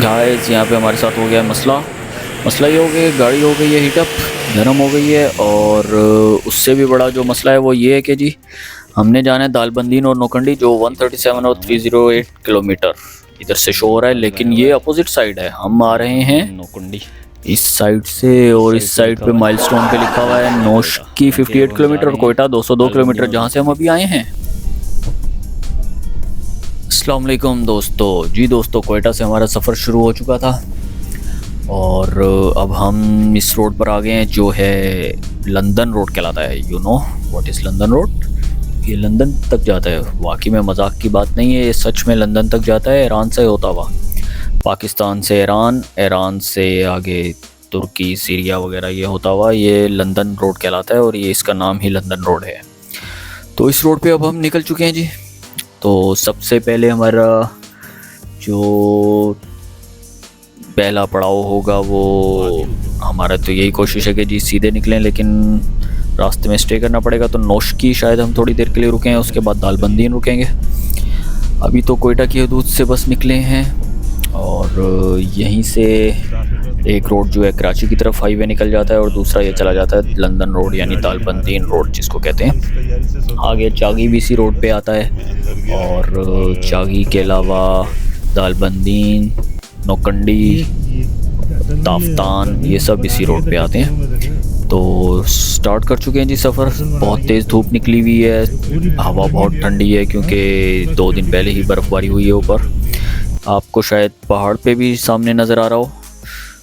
Guys यहाँ पे हमारे साथ हो गया है मसला ये हो गया है, गाड़ी हो गई है हीटअप, गर्म हो गई है। और उससे भी बड़ा जो मसला है वो ये है कि जी हमने जाना है दालबंदीन और नौकंडी, जो 137 और 308 किलोमीटर इधर से शो हो रहा है, लेकिन ये अपोजिट साइड है। हम आ रहे हैं नौकंडी इस साइड से, और इस साइड पे माइलस्टोन पे लिखा हुआ है नोश की 58 किलोमीटर और कोयटा 202 किलोमीटर, जहाँ से हम अभी आए हैं। अस्सलाम वालेकुम दोस्तों। जी दोस्तों, कोयटा से हमारा सफ़र शुरू हो चुका था और अब हम इस रोड पर आ गए हैं जो है लंदन रोड कहलाता है। You know what is London road? ये लंदन तक जाता है। वाकई में मजाक की बात नहीं है, ये सच में लंदन तक जाता है। ईरान से होता हुआ, पाकिस्तान से ईरान, ईरान से आगे तुर्की, सीरिया वगैरह, ये होता हुआ ये लंदन रोड कहलाता है और ये इसका नाम ही लंदन रोड है। तो इस रोड पे अब हम निकल चुके हैं जी। तो सबसे पहले हमारा जो पहला पड़ाव होगा वो हमारा तो यही कोशिश है कि जी सीधे निकलें, लेकिन रास्ते में स्टे करना पड़ेगा। तो नौशकी शायद हम थोड़ी देर के लिए रुकें, उसके बाद दालबंदीन रुकेंगे। अभी तो कोयटा की हदूद से बस निकले हैं और यहीं से एक रोड जो है कराची की तरफ हाईवे निकल जाता है और दूसरा ये चला जाता है लंदन रोड यानी दालबंदीन रोड जिसको कहते हैं। आगे चागी भी इसी रोड पे आता है और चागी के अलावा दालबंदीन, नौकंडी, ताफ्तान, ये सब इसी रोड पे आते हैं। तो स्टार्ट कर चुके हैं जी सफ़र। बहुत तेज़ धूप निकली हुई है, हवा बहुत ठंडी है क्योंकि 2 दिन पहले ही बर्फ़बारी हुई है ऊपर। आपको शायद पहाड़ पे भी सामने नज़र आ रहा हो,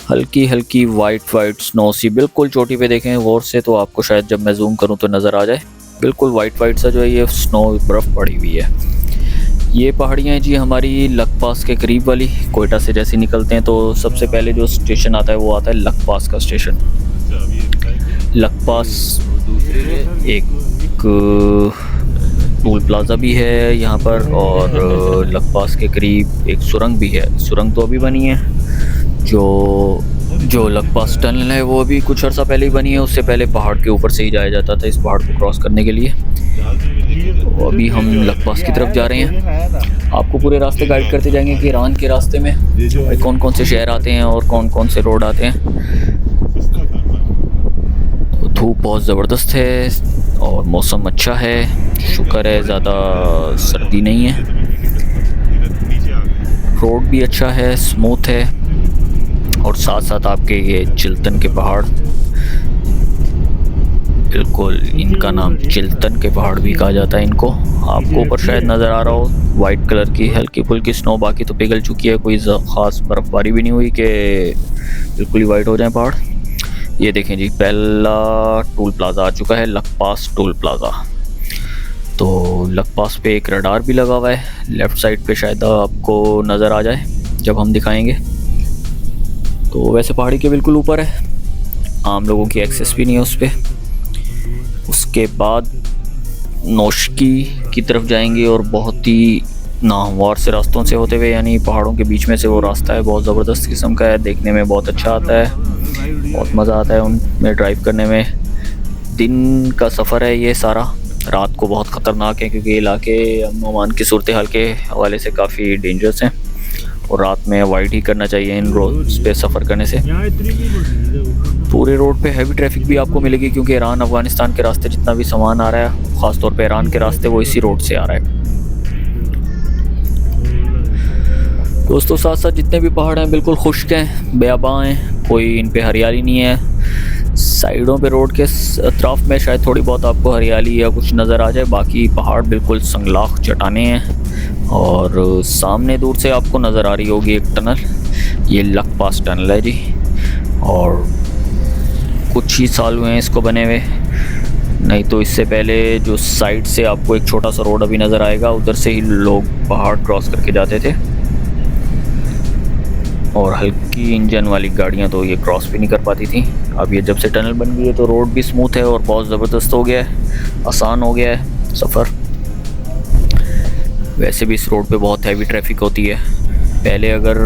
हल्की हल्की वाइट स्नो सी, बिल्कुल चोटी पे देखें गौर से तो आपको शायद जब मैं जूम करूं तो नज़र आ जाए। बिल्कुल वाइट सा जो है ये स्नो बर्फ़ पड़ी हुई है। ये पहाड़ियाँ हैं जी हमारी लखपास के करीब वाली। कोयटा से जैसे निकलते हैं तो सबसे पहले जो स्टेशन आता है वो आता है लखपास का स्टेशन। लखपास एक टोल प्लाज़ा भी है यहाँ पर और लखपास के करीब एक सुरंग भी है। सुरंग तो अभी बनी है, जो लखपास टनल है वो अभी कुछ अर्सा पहले ही बनी है। उससे पहले पहाड़ के ऊपर से ही जाया जाता था इस पहाड़ को क्रॉस करने के लिए। तो अभी हम लखपास की तरफ जा रहे हैं। आपको पूरे रास्ते गाइड करते जाएंगे कि ईरान के रास्ते में कौन कौन से शहर आते हैं और कौन कौन से रोड आते हैं। तो धूप बहुत ज़बरदस्त है और मौसम अच्छा है, शुक्र है ज़्यादा सर्दी नहीं है। रोड भी अच्छा है, स्मूथ है और साथ साथ आपके ये चिल्तन के पहाड़, बिल्कुल इनका नाम चिल्तन के पहाड़ भी कहा जाता है इनको। आपको ऊपर शायद नज़र आ रहा हो वाइट कलर की हल्की फुल्की स्नो, बाकी तो पिघल चुकी है, कोई ख़ास बर्फ़बारी भी नहीं हुई कि बिल्कुल ही वाइट हो जाए पहाड़। ये देखें जी, पहला टोल प्लाज़ा आ चुका है, लखपास टोल प्लाज़ा। तो लखपास पे एक रडार भी लगा हुआ है, लेफ़्ट साइड पे शायद आपको नज़र आ जाए जब हम दिखाएंगे। तो वैसे पहाड़ी के बिल्कुल ऊपर है, आम लोगों की एक्सेस भी नहीं है उस पर। उसके बाद नौशकी की तरफ जाएंगे और बहुत ही नाहवार से रास्तों से होते हुए, यानी पहाड़ों के बीच में से वो रास्ता है, बहुत ज़बरदस्त किस्म का है, देखने में बहुत अच्छा आता है, बहुत मज़ा आता है उनमें ड्राइव करने में। दिन का सफ़र है ये सारा, रात को बहुत ख़तरनाक है क्योंकि इलाके अमन अमान की सूरत हाल के हवाले से काफ़ी डेंजरस हैं और रात में अवॉइड ही करना चाहिए इन रोड्स पे सफ़र करने से। पूरे रोड पे हैवी ट्रैफिक भी आपको मिलेगी क्योंकि ईरान अफ़गानिस्तान के रास्ते जितना भी सामान आ रहा है, ख़ास तौर पे ईरान के रास्ते, वो इसी रोड से आ रहा है। दोस्तों साथ साथ जितने भी पहाड़ हैं बिल्कुल खुश्क हैं, बेआबां हैं, कोई इन पे हरियाली नहीं है। साइडों पे रोड के अतराफ में शायद थोड़ी बहुत आपको हरियाली या कुछ नज़र आ जाए, बाकी पहाड़ बिल्कुल संगलाख चट्टानें हैं। और सामने दूर से आपको नज़र आ रही होगी एक टनल, ये लखपास टनल है जी, और कुछ ही साल हुए हैं इसको बने हुए। नहीं तो इससे पहले जो साइड से आपको एक छोटा सा रोड अभी नज़र आएगा, उधर से ही लोग पहाड़ क्रॉस करके जाते थे और हल्की इंजन वाली गाड़ियां तो ये क्रॉस भी नहीं कर पाती थी। अब ये जब से टनल बन गई है तो रोड भी स्मूथ है और बहुत ज़बरदस्त हो गया है, आसान हो गया है सफ़र। वैसे भी इस रोड पे बहुत हैवी ट्रैफिक होती है। पहले अगर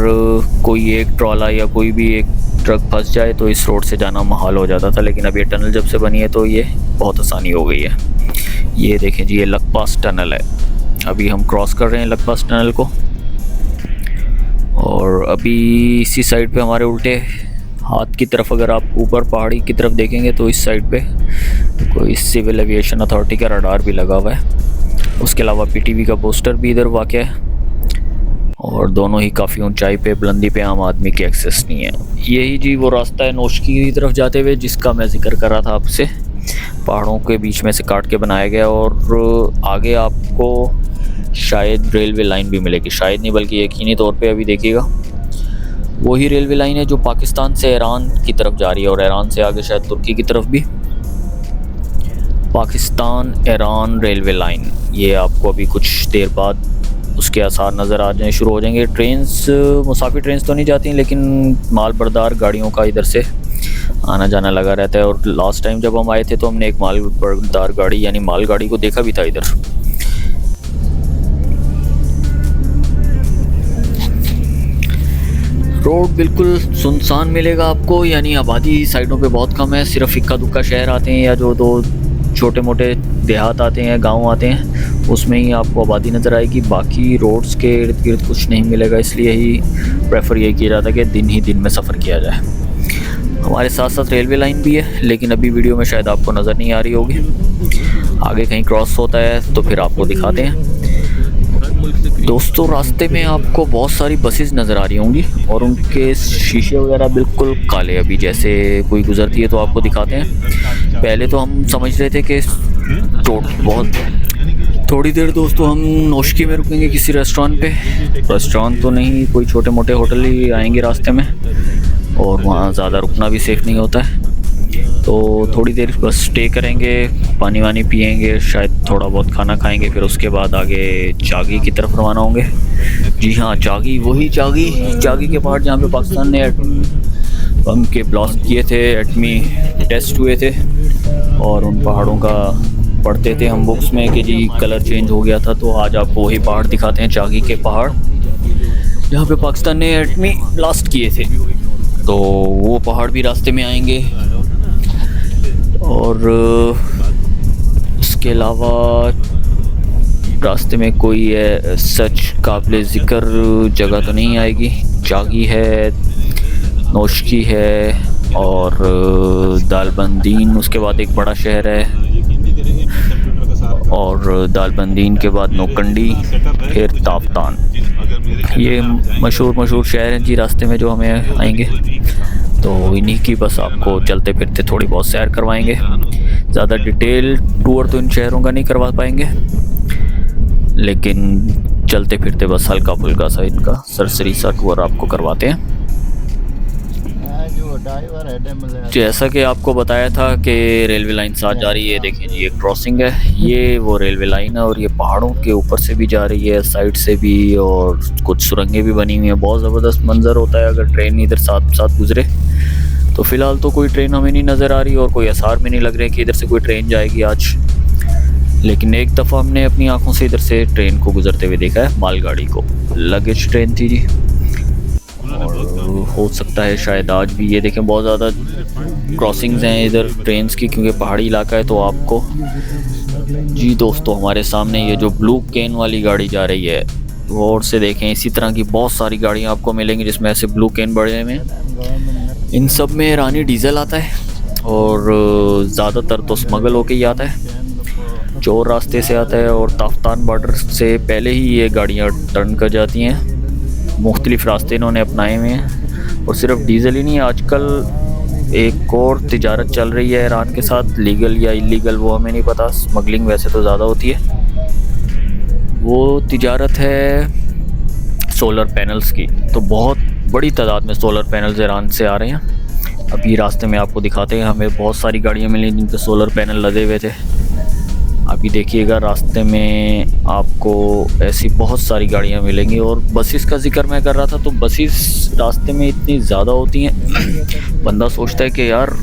कोई एक ट्रॉला या कोई भी एक ट्रक फंस जाए तो इस रोड से जाना महाल हो जाता था, लेकिन अब ये टनल जब से बनी है तो ये बहुत आसानी हो गई है। ये देखें जी, ये लखपास टनल है, अभी हम क्रॉस कर रहे हैं लखपास टनल को। और और अभी इसी साइड पे हमारे उल्टे हाथ की तरफ अगर आप ऊपर पहाड़ी की तरफ देखेंगे तो इस साइड पे कोई सिविल एविएशन अथॉरिटी का रडार भी लगा हुआ है। उसके अलावा पीटीवी का पोस्टर भी इधर वाक़ है और दोनों ही काफ़ी ऊंचाई पे, बुलंदी पे आम आदमी की एक्सेस नहीं है। यही जी वो रास्ता है नौशकी की तरफ जाते हुए जिसका मैं जिक्र कर रहा था आपसे। पहाड़ों के बीच में से काट के बनाया गया और आगे आपको शायद रेलवे लाइन भी मिलेगी, शायद नहीं बल्कि यकीनी तौर पे। अभी देखिएगा वही रेलवे लाइन है जो पाकिस्तान से ईरान की तरफ जा रही है और ईरान से आगे शायद तुर्की की तरफ भी। पाकिस्तान ईरान रेलवे लाइन, ये आपको अभी कुछ देर बाद उसके आसार नज़र आ जाने शुरू हो जाएंगे। ट्रेन्स, मुसाफिर ट्रेन्स तो नहीं जाती लेकिन माल बरदार गाड़ियों का इधर से आना जाना लगा रहता है। और लास्ट टाइम जब हम आए थे तो हमने एक माल बरदार गाड़ी यानी माल गाड़ी को देखा भी था इधर। रोड बिल्कुल सुनसान मिलेगा आपको, यानी आबादी साइडों पे बहुत कम है। सिर्फ इक्का दुक्का शहर आते हैं या जो दो छोटे मोटे देहात आते हैं, गांव आते हैं, उसमें ही आपको आबादी नज़र आएगी। बाकी रोड्स के इर्द गिर्द कुछ नहीं मिलेगा, इसलिए ही प्रेफर यही किया जाता है कि दिन ही दिन में सफ़र किया जाए। हमारे साथ साथ रेलवे लाइन भी है लेकिन अभी वीडियो में शायद आपको नज़र नहीं आ रही होगी। आगे कहीं क्रॉस होता है तो फिर आपको दिखाते हैं। दोस्तों रास्ते में आपको बहुत सारी बसेस नज़र आ रही होंगी और उनके शीशे वगैरह बिल्कुल काले। अभी जैसे कोई गुजरती है तो आपको दिखाते हैं। पहले तो हम समझ रहे थे कि बहुत थोड़ी देर दोस्तों हम नौशकी में रुकेंगे किसी रेस्टोरेंट पे। रेस्टोरेंट तो नहीं, कोई छोटे मोटे होटल ही आएंगे रास्ते में और वहाँ ज़्यादा रुकना भी सेफ़ नहीं होता है। तो थोड़ी देर बस स्टे करेंगे, पानी वानी पिएंगे, शायद थोड़ा बहुत खाना खाएंगे, फिर उसके बाद आगे चागी की तरफ रवाना होंगे। जी हाँ, चागी, वही चागी के पहाड़ जहाँ पे पाकिस्तान ने बम के ब्लास्ट किए थे, एटमी टेस्ट हुए थे और उन पहाड़ों का पढ़ते थे हम बुक्स में कि जी कलर चेंज हो गया था। तो आज आपको वही पहाड़ दिखाते हैं, चागी के पहाड़ जहाँ पे पाकिस्तान ने एटमी ब्लास्ट किए थे। तो वो पहाड़ भी रास्ते में आएंगे और इसके अलावा रास्ते में कोई सच काबिल ज़िक्र जगह तो नहीं आएगी। चागी है, नौशकी है और दालबंदीन, उसके बाद एक बड़ा शहर है और दालबंदीन के बाद नौकंडी, फिर ताफ्तान। ये मशहूर शहर हैं जी रास्ते में जो हमें आएंगे। तो इन्हीं की बस आपको चलते फिरते थोड़ी बहुत सैर करवाएंगे। ज़्यादा डिटेल टूर तो इन शहरों का नहीं करवा पाएंगे लेकिन चलते फिरते बस हल्का फुल्का सा इनका सरसरी सा टूर आपको करवाते हैं। जैसा कि आपको बताया था कि रेलवे लाइन साथ जा रही है, देखें जी एक क्रॉसिंग है, ये वो रेलवे लाइन है और ये पहाड़ों के ऊपर से भी जा रही है, साइड से भी, और कुछ सुरंगें भी बनी हुई हैं। बहुत ज़बरदस्त मंजर होता है अगर ट्रेन इधर साथ साथ गुजरे। तो फ़िलहाल तो कोई ट्रेन हमें नहीं नज़र आ रही और कोई आसार भी नहीं लग रहे कि इधर से कोई ट्रेन जाएगी आज, लेकिन एक दफ़ा हमने अपनी आँखों से इधर से ट्रेन को गुजरते हुए देखा है, मालगाड़ी को। लगेज ट्रेन थी जी और हो सकता है शायद आज भी। ये देखें बहुत ज़्यादा क्रॉसिंग्स हैं इधर ट्रेन्स की क्योंकि पहाड़ी इलाका है। तो आपको जी दोस्तों हमारे सामने ये जो ब्लू कैन वाली गाड़ी जा रही है, गौर से देखें। इसी तरह की बहुत सारी गाड़ियाँ आपको मिलेंगी जिसमें ऐसे ब्लू कैन बड़े में। इन सब में ईरानी डीज़ल आता है और ज़्यादातर तो स्मगल होके ही आता है, चोर रास्ते से आता है और ताफ्तान बॉर्डर से पहले ही ये गाड़ियाँ टर्न कर जाती हैं। मुख्तलिफ़ रास्ते इन्होंने अपनाए हुए हैं और सिर्फ डीज़ल ही नहीं, आजकल एक और तिजारत चल रही है ईरान के साथ, लीगल या इलीगल वो हमें नहीं पता, स्मगलिंग वैसे तो ज़्यादा होती है। वो तिजारत है सोलर पैनल्स की। तो बहुत बड़ी तादाद में सोलर पैनल्स ईरान से आ रहे हैं। अभी रास्ते में आपको दिखाते हैं, हमें बहुत सारी गाड़ियाँ मिली जिन पर सोलर पैनल लगे हुए थे। अभी देखिएगा रास्ते में आपको ऐसी बहुत सारी गाड़ियाँ मिलेंगी। और बसेस का जिक्र मैं कर रहा था, तो बसेस रास्ते में इतनी ज़्यादा होती हैं, बंदा सोचता है कि यार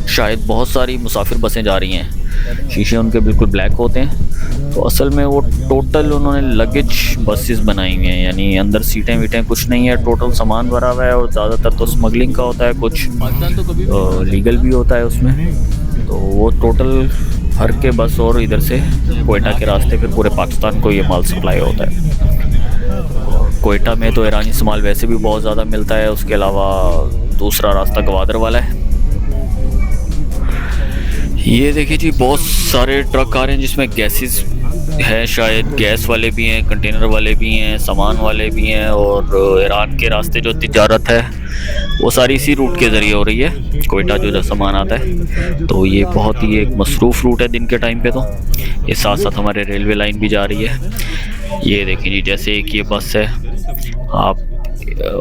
शायद बहुत सारी मुसाफिर बसें जा रही हैं। शीशे उनके बिल्कुल ब्लैक होते हैं, तो असल में वो टोटल उन्होंने लगेज बसेस बनाई हुई हैं, यानी अंदर सीटें वीटें कुछ नहीं है, टोटल सामान भरा हुआ है। और ज़्यादातर तो स्मगलिंग का होता है, कुछ लीगल भी होता है उसमें। तो वो टोटल भर के बस और इधर से कोयटा के रास्ते पे पूरे पाकिस्तान को ये माल सप्लाई होता है। कोयटा में तो ईरानी सामान वैसे भी बहुत ज़्यादा मिलता है, उसके अलावा दूसरा रास्ता गवादर वाला है। ये देखिए जी, बहुत सारे ट्रक आ रहे हैं जिसमें गैसेस है, शायद गैस वाले भी हैं, कंटेनर वाले भी हैं, सामान वाले भी हैं। और ईरान के रास्ते जो तिजारत है वो सारी इसी रूट के ज़रिए हो रही है, कोयटा जो सामान आता है। तो ये बहुत ही एक मसरूफ़ रूट है दिन के टाइम पे। तो ये साथ साथ हमारे रेलवे लाइन भी जा रही है। ये देखिए जी, जैसे एक ये बस है, आप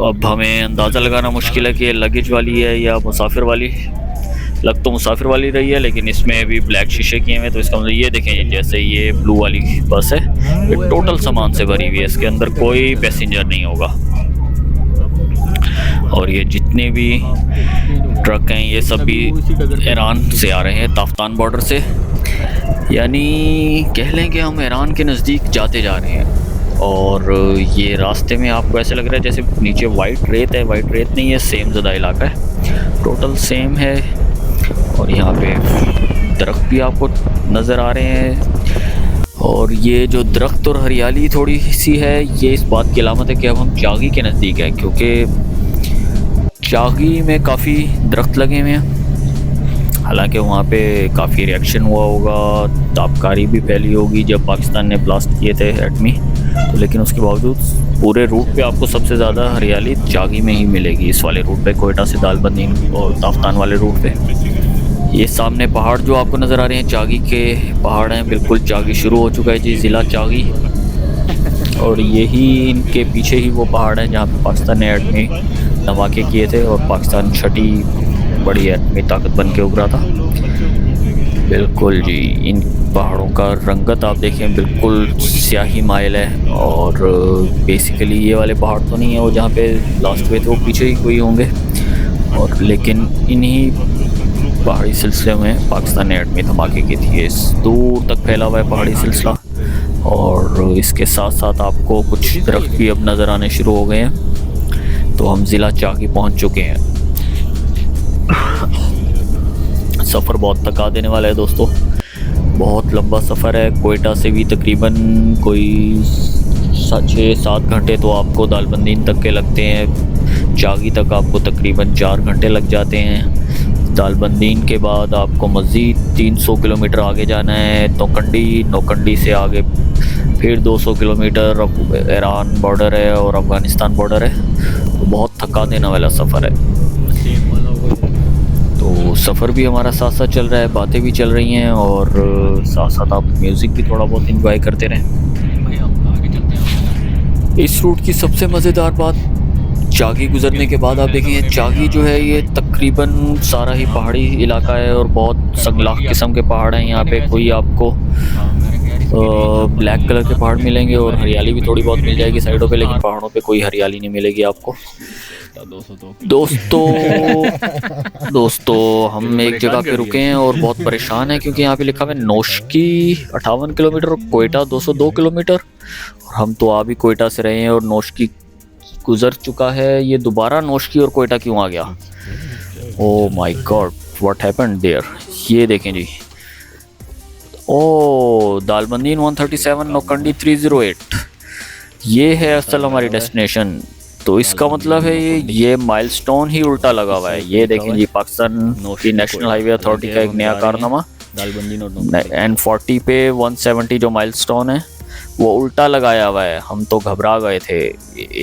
अब हमें अंदाज़ा लगाना मुश्किल है कि ये लगेज वाली है या मुसाफिर वाली। लग तो मुसाफिर वाली रही है, लेकिन इसमें भी ब्लैक शीशे किए हुए, तो इसका मतलब ये देखें, जैसे ये ब्लू वाली बस है, ये टोटल सामान से भरी हुई है, इसके अंदर कोई पैसेंजर नहीं होगा। और ये जितने भी ट्रक हैं ये सब भी ईरान से आ रहे हैं, ताफ्तान बॉर्डर से। यानी कह लें कि हम ईरान के नज़दीक जाते जा रहे हैं। और ये रास्ते में आपको ऐसे लग रहा है जैसे नीचे वाइट रेत है, वाइट रेत नहीं है, सेम ज़दा इलाका है, टोटल सेम है। और यहाँ पे दरख्त भी आपको नज़र आ रहे हैं। और ये जो दरख्त और हरियाली थोड़ी सी है, ये इस बात की अलामत है कि अब हम चागी के नज़दीक हैं, क्योंकि चागी में काफ़ी दरख्त लगे हुए हैं। हालांकि वहाँ पे काफ़ी रिएक्शन हुआ होगा, ताबकारी भी फैली होगी जब पाकिस्तान ने ब्लास्ट किए थे एटमी, तो लेकिन उसके बावजूद पूरे रूट पे आपको सबसे ज़्यादा हरियाली चागी में ही मिलेगी, इस वाले रूट पे, कोयटा से दालबंदी और ताफ्तान वाले रूट पे। ये सामने पहाड़ जो आपको नज़र आ रहे हैं चागी के पहाड़ हैं, बिल्कुल चागी शुरू हो चुका है जी, ज़िला चागी। और यही इनके पीछे ही वो पहाड़ हैं जहाँ पे पाकिस्तान ने एटमी धमाके किए थे और पाकिस्तान छठी बड़ी एटमी ताकत बन के उभरा था। बिल्कुल जी, इन पहाड़ों का रंगत आप देखें, बिल्कुल स्याही माइल है। और बेसिकली ये वाले पहाड़ तो नहीं है वो जहाँ पे लास्ट हुए थे, वो पीछे ही कोई होंगे। और लेकिन इन्हीं पहाड़ी सिलसिले में पाकिस्तान ने एटमी धमाके की थी। इस दूर तक फैला हुआ है पहाड़ी सिलसिला। और इसके साथ साथ आपको कुछ दरख्त भी अब नज़र आने शुरू हो गए हैं। तो हम ज़िला चागी पहुँच चुके हैं। सफ़र बहुत थका देने वाला है दोस्तों, बहुत लंबा सफ़र है। कोयटा से भी तकरीबन कोई 6-7 घंटे तो आपको दालबंदीन तक के लगते हैं। चागी तक आपको तकरीबन 4 घंटे लग जाते हैं। दालबंदीन के बाद आपको मज़ीद 300 किलोमीटर आगे जाना है, नौकंडी, नौकंडी से आगे फिर 200 किलोमीटर अब ईरान बॉर्डर है और अफ़गानिस्तान बॉर्डर है। तो बहुत थका देने वाला सफ़र है। तो सफ़र भी हमारा साथ साथ चल रहा है, बातें भी चल रही हैं और साथ साथ आप म्यूज़िक भी थोड़ा बहुत इंजॉय करते रहें। इस रूट की सबसे मज़ेदार बात, चागी गुज़रने के बाद आप देखेंगे चागी जो है ये तकरीबन सारा ही पहाड़ी इलाका है और बहुत संगलाख किस्म के पहाड़ हैं। यहाँ पे कोई आपको ब्लैक कलर के पहाड़ मिलेंगे और हरियाली भी थोड़ी बहुत मिल जाएगी साइडों पे, लेकिन पहाड़ों पे कोई हरियाली नहीं मिलेगी आपको। दोस्तों हम एक जगह पे रुके हैं और बहुत परेशान हैं क्योंकि यहाँ पे लिखा हुआ है नौशकी 58 किलोमीटर और कोयटा 202 किलोमीटर। और हम तो आ भी कोयटा से रहे हैं और नौशकी गुजर चुका है। ये दोबारा नौशकी और कोयटा क्यों आ गया? Oh my god, what happened there. ये देखें जी, ओ दालबंदीन 137, नौकंडी 308, ये है असल हमारी डेस्टिनेशन। तो इसका मतलब है ये माइलस्टोन ही उल्टा लगा हुआ है। ये देखें जी, पाकिस्तान की नेशनल हाईवे अथॉरिटी का एक नया कारनामा, N40 पे 170 जो माइलस्टोन है वो उल्टा लगाया हुआ है। हम तो घबरा गए थे,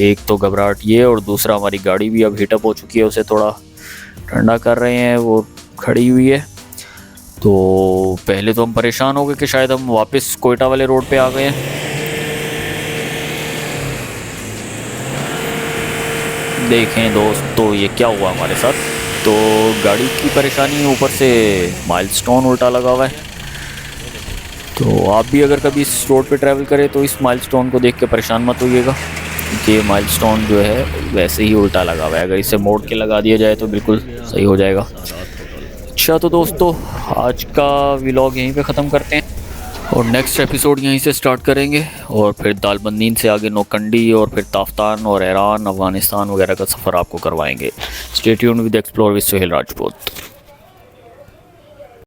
एक तो घबराहट ये और दूसरा हमारी गाड़ी भी अब हीटअप हो चुकी है, उसे थोड़ा ठंडा कर रहे हैं, वो खड़ी हुई है। तो पहले तो हम परेशान हो गए कि शायद हम वापस कोयटा वाले रोड पे आ गए हैं। देखें दोस्तों ये क्या हुआ हमारे साथ, तो गाड़ी की परेशानी, ऊपर से माइलस्टोन उल्टा लगा हुआ है। तो आप भी अगर कभी इस रोड पे ट्रैवल करें तो इस माइलस्टोन को देख के परेशान मत होइएगा, क्योंकि माइलस्टोन जो है वैसे ही उल्टा लगा हुआ है। अगर इसे मोड़ के लगा दिया जाए तो बिल्कुल सही हो जाएगा। अच्छा तो दोस्तों आज का व्लॉग यहीं पे ख़त्म करते हैं और नेक्स्ट एपिसोड यहीं से स्टार्ट करेंगे और फिर दालबंदीन से आगे नौकंडी और फिर ताफ्तान और ईरान, अफ़गानिस्तान वगैरह का सफ़र आपको करवाएंगे। Stay tuned with explore with Sohail Rajput.